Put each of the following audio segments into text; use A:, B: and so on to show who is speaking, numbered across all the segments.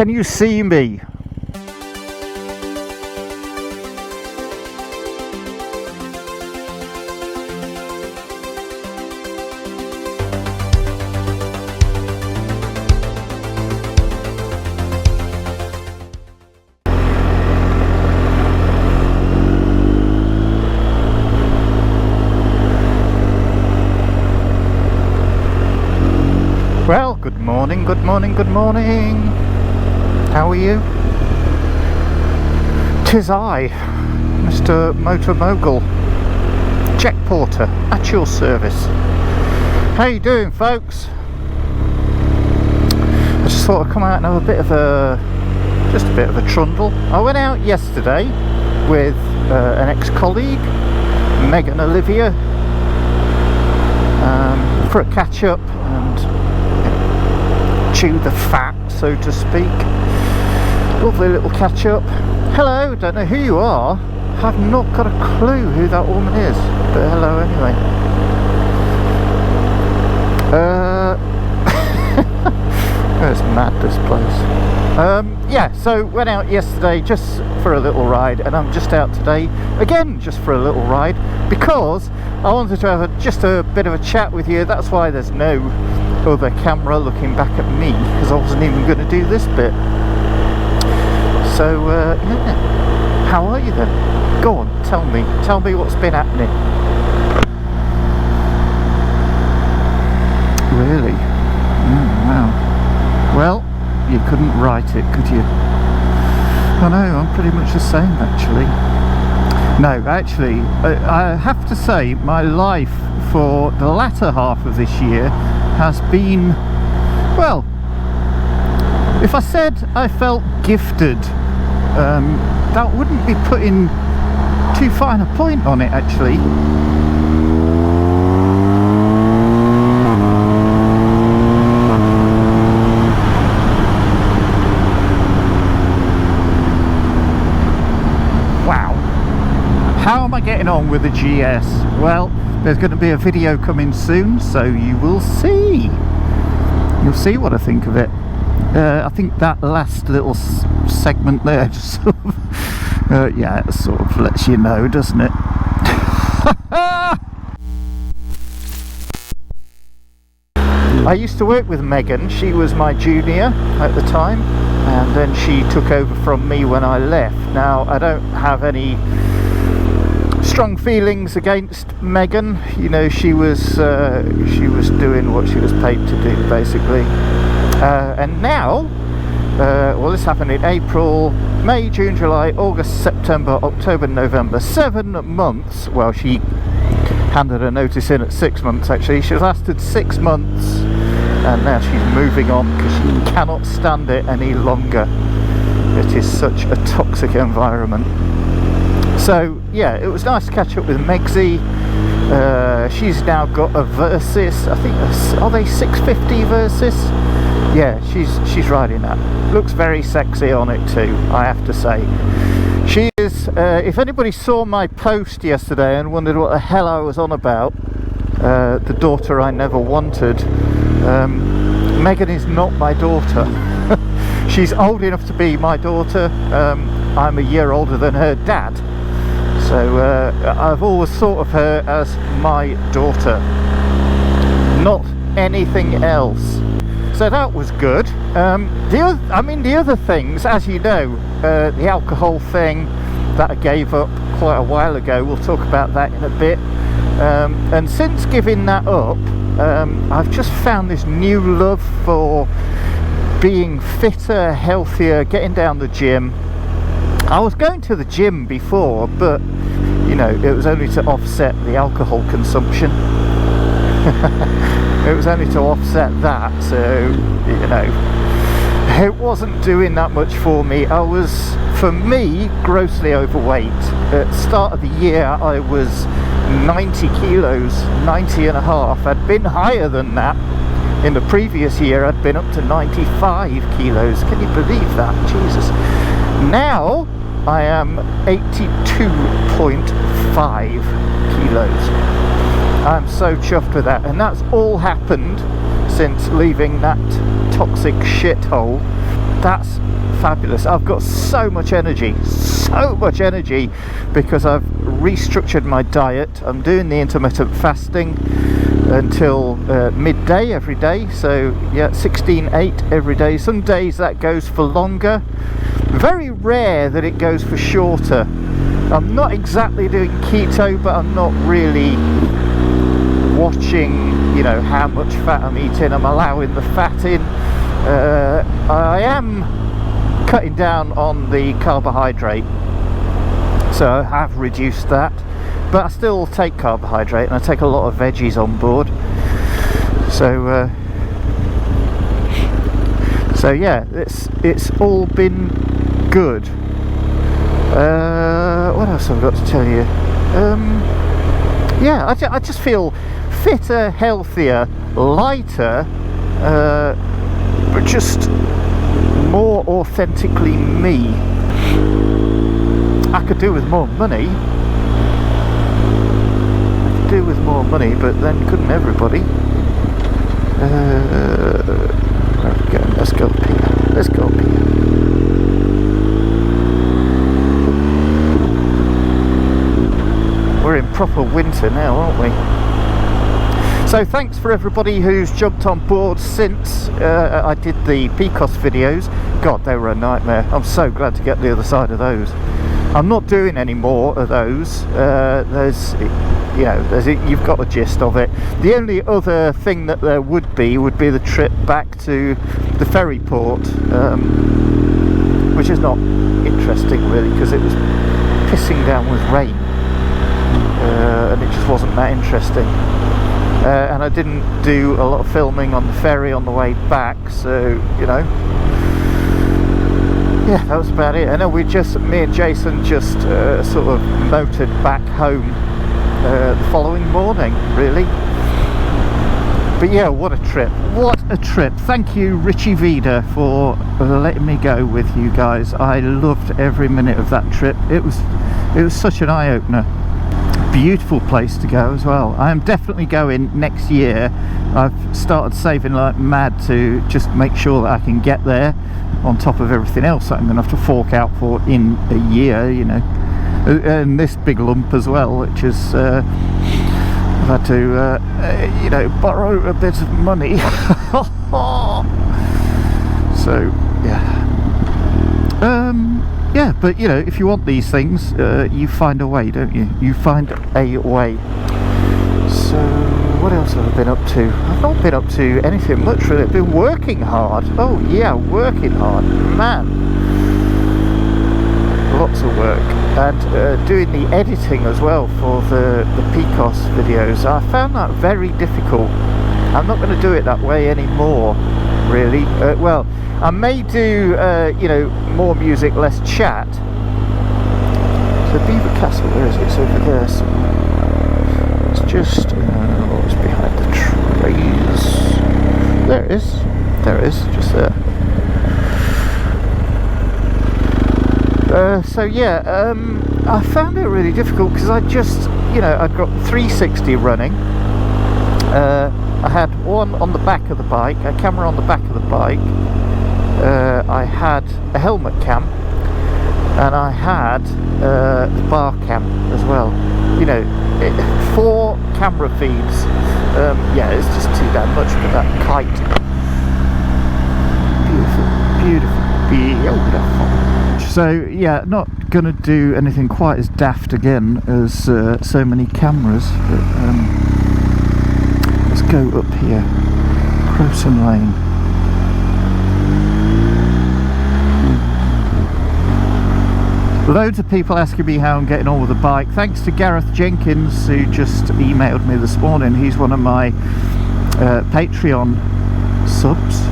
A: Can you see me? Well, good morning, good morning, good morning. How are you? 'Tis I, Mr. Moto Mogul, Jack Porter, at your service. How you doing, folks? I just thought I'd come out and have a bit of a trundle. I went out yesterday with an ex-colleague, Megan Olivia, for a catch-up and chew the fat, so to speak. Lovely little catch up. Hello, don't know who you are, have not got a clue who that woman is, but hello anyway. It's mad, this place. Yeah, so went out yesterday just for a little ride, and I'm just out today again just for a little ride because I wanted to have just a bit of a chat with you. That's why there's no other camera looking back at me, because I wasn't even going to do this bit. So yeah, how are you then? Go on, tell me what's been happening. Really? Wow. Well, you couldn't write it, could you? I know, I'm pretty much the same actually. No, actually, I have to say my life for the latter half of this year has been, well, if I said I felt gifted, that wouldn't be putting too fine a point on it actually. Wow, how am I getting on with the GS? Well, there's going to be a video coming soon, so you will see. You'll see what I think of it. I think that last little segment there just sort of, yeah, it sort of lets you know, doesn't it? I used to work with Megan. She was my junior at the time, and then she took over from me when I left. Now, I don't have any strong feelings against Megan. You know, she was doing what she was paid to do, basically. And now, well, this happened in April, May, June, July, August, September, October, November. 7 months. Well, she handed her notice in at 6 months. Actually, she lasted 6 months, and now she's moving on because she cannot stand it any longer. It is such a toxic environment. So yeah, it was nice to catch up with Megsy. She's now got a Versys. I think, are they 650 Versys? Yeah, she's riding that. Looks very sexy on it too, I have to say. She is, if anybody saw my post yesterday and wondered what the hell I was on about, the daughter I never wanted, Megan is not my daughter. She's old enough to be my daughter. I'm a year older than her dad. So I've always thought of her as my daughter, not anything else. So that was good. The other things, as you know, the alcohol thing that I gave up quite a while ago, we'll talk about that in a bit. And since giving that up, I've just found this new love for being fitter, healthier, getting down the gym. I was going to the gym before, but you know, it was only to offset the alcohol consumption. It was only to offset that, so you know, it wasn't doing that much for me. I was, for me, grossly overweight. At the start of the year I was 90 kilos, 90 and a half. I'd been higher than that. In the previous year I'd been up to 95 kilos. Can you believe that? Jesus. Now I am 82.5 kilos. I'm so chuffed with that, and that's all happened since leaving that toxic shithole. that's fabulous. I've got so much energy because I've restructured my diet. I'm doing the intermittent fasting until midday every day, so yeah, 16/8 every day. Some days that goes for longer, very rare that it goes for shorter. I'm not exactly doing keto, but I'm not really watching, you know, how much fat I'm eating. I'm allowing the fat in. I am cutting down on the carbohydrate, so I have reduced that, but I still take carbohydrate, and I take a lot of veggies on board. So yeah, it's all been good. What else have I got to tell you? Yeah, I just feel fitter, healthier, lighter, but just more authentically me. I could do with more money. But then couldn't everybody? Where are we going? Let's go up here. Let's go up here. We're in proper winter now, aren't we? So thanks for everybody who's jumped on board since I did the PCOS videos. God, they were a nightmare. I'm so glad to get the other side of those. I'm not doing any more of those. You've got the gist of it. The only other thing that there would be the trip back to the ferry port, which is not interesting really, because it was pissing down with rain, and it just wasn't that interesting. And I didn't do a lot of filming on the ferry on the way back, so you know, yeah, that was about it. I know me and Jason just sort of motored back home the following morning, really. But yeah, what a trip. Thank you, Richie Vida, for letting me go with you guys. I loved every minute of that trip. It was such an eye-opener. Beautiful place to go as well. I am definitely going next year. I've started saving like mad to just make sure that I can get there, on top of everything else that I'm going to have to fork out for in a year, you know, and this big lump as well, which is I've had to you know, borrow a bit of money. So yeah, but you know, if you want these things, you find a way, don't you? You find a way. So what else have I been up to? I've not been up to anything much really. I've been working hard. Oh yeah, working hard, man. Lots of work, and doing the editing as well for the PCOS videos. I found that very difficult. I'm not going to do it that way anymore, really. Well, I may do, you know, more music, less chat. So Beaver Castle, where is it? It's over there somewhere. It's just, it's behind the trees. There it is. There it is, just there. So yeah, I found it really difficult because I just, you know, I'd got 360 running. I had one on the back of the bike, a camera on the back of the bike. I had a helmet cam, and I had the bar cam as well. You know, 4 camera feeds. Yeah, it's just too damn much for that kite. Beautiful. So yeah, not gonna do anything quite as daft again as so many cameras. But let's go up here, Crowson Lane. Loads of people asking me how I'm getting on with the bike. Thanks to Gareth Jenkins, who just emailed me this morning. He's one of my Patreon subs.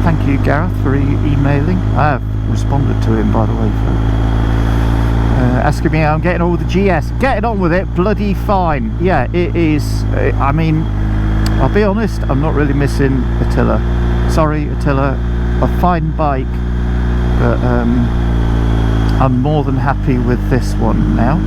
A: Thank you, Gareth, for emailing. I have responded to him, by the way, for asking me how I'm getting on with the GS. Getting on with it, bloody fine. Yeah, it is. I mean, I'll be honest, I'm not really missing Attila. Sorry, Attila. A fine bike, but I'm more than happy with this one now,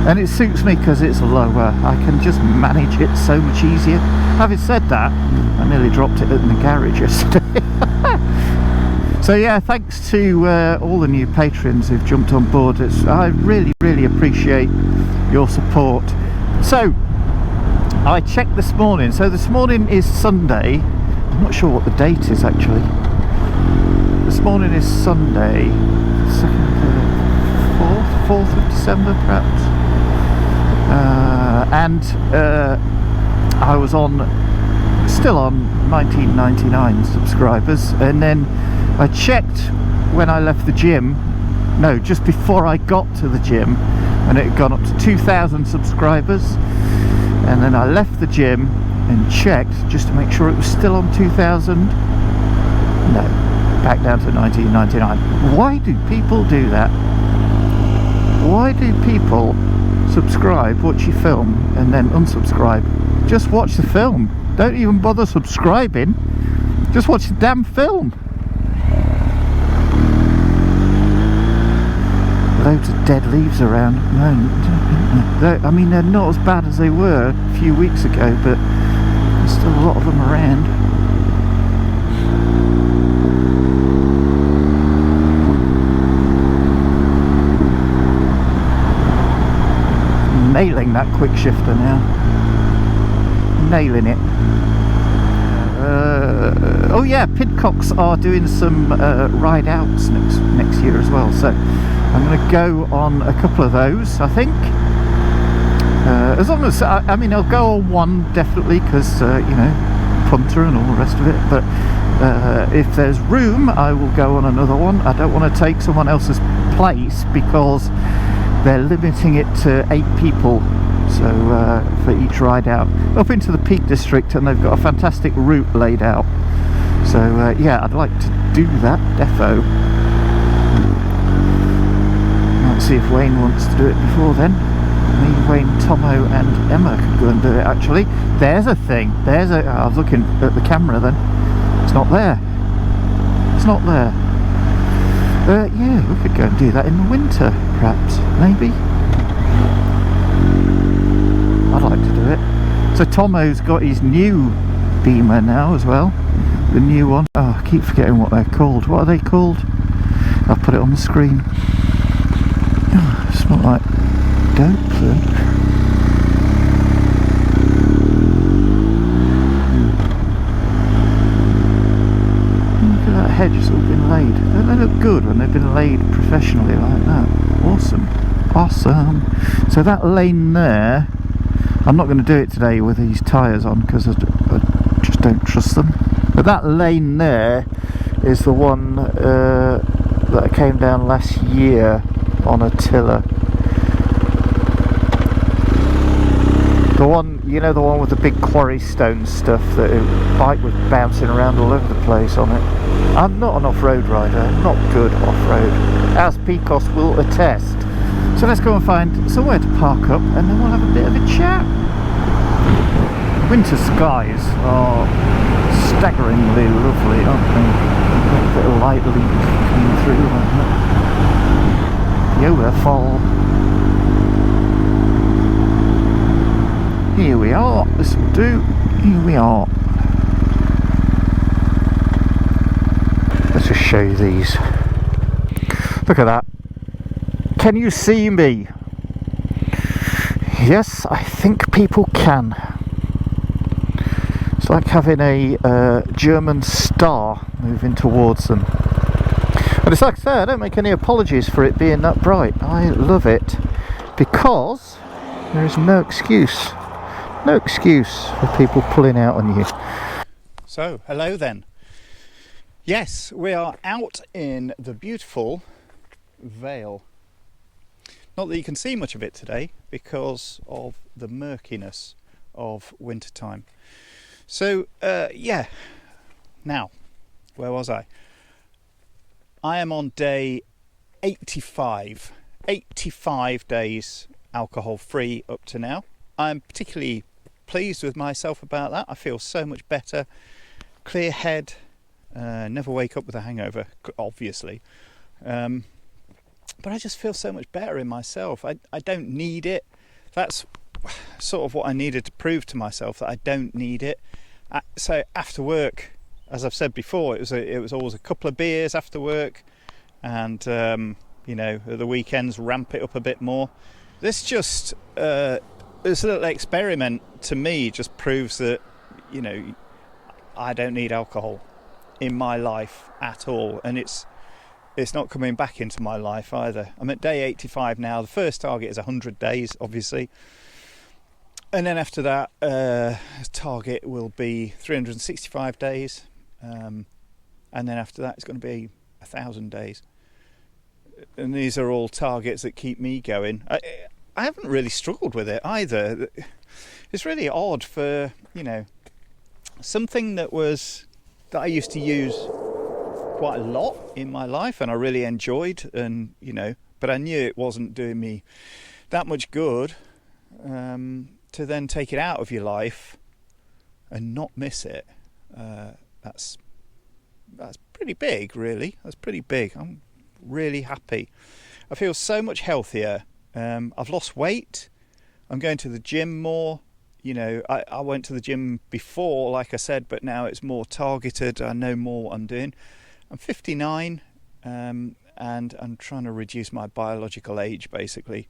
A: and it suits me because it's lower. I can just manage it so much easier. Having said that, I nearly dropped it in the garage yesterday. So yeah, thanks to all the new patrons who've jumped on board. I really appreciate your support. So I checked this morning. So this morning is Sunday. I'm not sure what the date is actually. This morning is Sunday, 4th of December perhaps. And I was still on 1999 subscribers, and then I checked when I left the gym, no, just before I got to the gym, and it had gone up to 2,000 subscribers, and then I left the gym and checked just to make sure it was still on 2,000. No, back down to 1999. Why do people do that? Why do people subscribe, watch your film, and then unsubscribe? Just watch the film. Don't even bother subscribing. Just watch the damn film. Loads of dead leaves around. No, I mean, they're not as bad as they were a few weeks ago, but there's still a lot of them around. Nailing that quick shifter now. Nailing it. Oh yeah, Pidcocks are doing some ride outs next year as well, so I'm going to go on a couple of those, I think. As long as I mean, I'll go on one definitely, because you know, punter and all the rest of it, but if there's room I will go on another one. I don't want to take someone else's place because they're limiting it to 8 people, so for each ride out up into the Peak District, and they've got a fantastic route laid out. So yeah, I'd like to do that defo. Might see if Wayne wants to do it before then. Me, Wayne, Tomo and Emma could go and do it actually. There's a thing, I was looking at the camera then, it's not there. It's not there. Yeah, we could go and do that in the winter, perhaps, maybe. I'd like to do it. So Tomo's got his new Beamer now as well, the new one. Oh, I keep forgetting what they're called. What are they called? I'll put it on the screen. Oh, it's not like dope then. Hedge has all been laid. Don't they look good when they've been laid professionally like that? Awesome. Awesome. So that lane there, I'm not going to do it today with these tyres on because I just don't trust them. But that lane there is the one that I came down last year on a tiller. The one, you know, the one with the big quarry stone stuff that the bike was bouncing around all over the place on it. I'm not an off-road rider, I'm not good off-road, as Picos will attest. So let's go and find somewhere to park up, and then we'll have a bit of a chat. Winter skies are staggeringly lovely, aren't they? A bit of light leak coming through like that. Beautiful. Here we are, this will do. Here we are. Let's just show you these. Look at that. Can you see me? Yes, I think people can. It's like having a German star moving towards them. But it's like I say, I don't make any apologies for it being that bright. I love it because there is no excuse. No excuse for people pulling out on you. So, hello then. Yes, we are out in the beautiful Vale. Not that you can see much of it today because of the murkiness of wintertime. So, yeah. Now, where was I? I am on day 85. 85 days alcohol free up to now. I'm particularly pleased with myself about that. I feel so much better, clear head, never wake up with a hangover, obviously. But I just feel so much better in myself. I don't need it. That's sort of what I needed to prove to myself, that I don't need it. So after work as I've said before, it was always a couple of beers after work, and you know, at the weekends ramp it up a bit more. This just this little experiment to me just proves that, you know, I don't need alcohol in my life at all, and it's not coming back into my life either. I'm at day 85 now. The first target is 100 days, obviously, and then after that, target will be 365 days, and then after that, it's going to be 1,000 days. And these are all targets that keep me going. I haven't really struggled with it either. It's really odd for, you know, something that I used to use quite a lot in my life and I really enjoyed, and, you know, but I knew it wasn't doing me that much good, to then take it out of your life and not miss it. That's pretty big, really. That's pretty big. I'm really happy. I feel so much healthier. I've lost weight. I'm going to the gym more. You know, I went to the gym before, like I said, but now it's more targeted. I know more what I'm doing. I'm 59, and I'm trying to reduce my biological age, basically,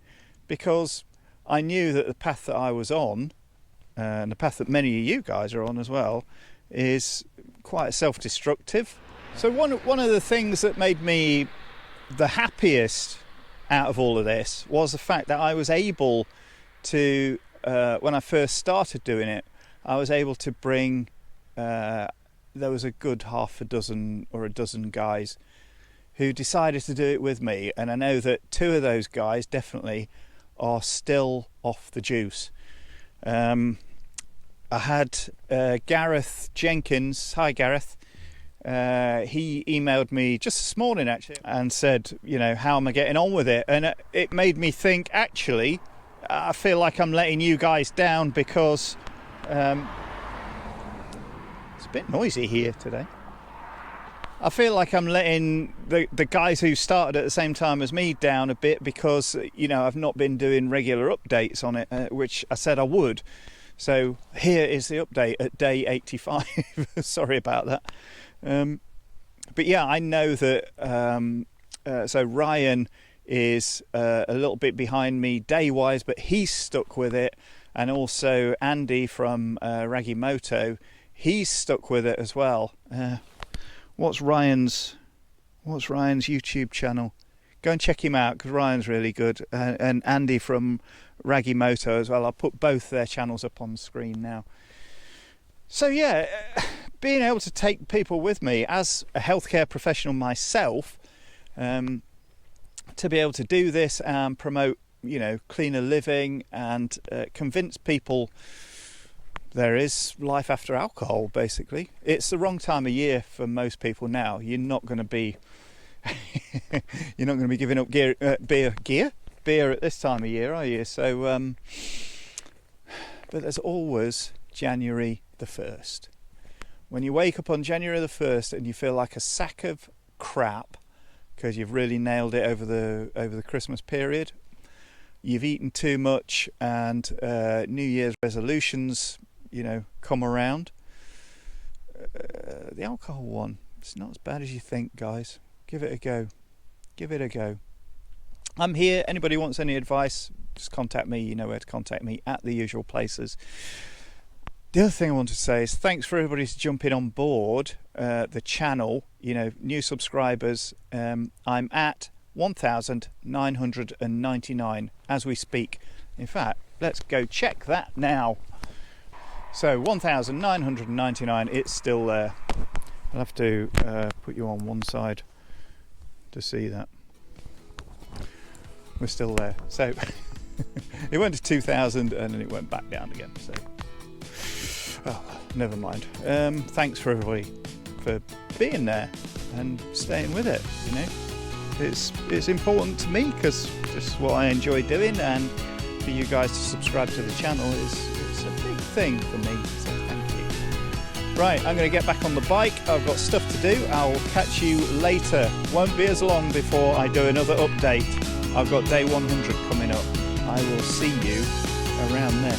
A: because I knew that the path that I was on, and the path that many of you guys are on as well, is quite self-destructive. So one of the things that made me the happiest out of all of this was the fact that I was able to, when I first started doing it, I was able to bring, there was a good half a dozen or a dozen guys who decided to do it with me, and I know that 2 of those guys definitely are still off the juice. I had Gareth Jenkins. Hi Gareth. He emailed me just this morning actually and said, you know, how am I getting on with it? And it made me think, actually, I feel like I'm letting you guys down because it's a bit noisy here today. I feel like I'm letting the guys who started at the same time as me down a bit because, you know, I've not been doing regular updates on it, which I said I would. So here is the update at day 85. Sorry about that. But yeah, I know that so Ryan is a little bit behind me day wise, but he's stuck with it, and also Andy from Raggy Moto, he's stuck with it as well. What's Ryan's YouTube channel? Go and check him out because Ryan's really good, and Andy from Raggy Moto as well. I'll put both their channels up on the screen now. So yeah, being able to take people with me as a healthcare professional myself, to be able to do this and promote, you know, cleaner living and convince people there is life after alcohol, basically. It's the wrong time of year for most people now. You're not going to be you're not going to be giving up beer at this time of year, are you? So but there's always January the 1st. When you wake up on January the 1st and you feel like a sack of crap because you've really nailed it over the Christmas period, you've eaten too much, and New Year's resolutions, you know, come around. The alcohol one, it's not as bad as you think, guys. Give it a go. Give it a go. I'm here. Anybody wants any advice, just contact me. You know where to contact me, at the usual places. The other thing I want to say is thanks for everybody jumping on board the channel. You know, new subscribers. I'm at 1,999 as we speak. In fact, let's go check that now. So 1,999, it's still there. I'll have to put you on one side to see that. We're still there. So it went to 2,000 and then it went back down again. So oh, never mind. Thanks for everybody for being there and staying with it. You know, it's important to me because this is what I enjoy doing, and for you guys to subscribe to the channel it's a big thing for me. So thank you. Right, I'm going to get back on the bike. I've got stuff to do. I'll catch you later. Won't be as long before I do another update. I've got day 100 coming up. I will see you around then.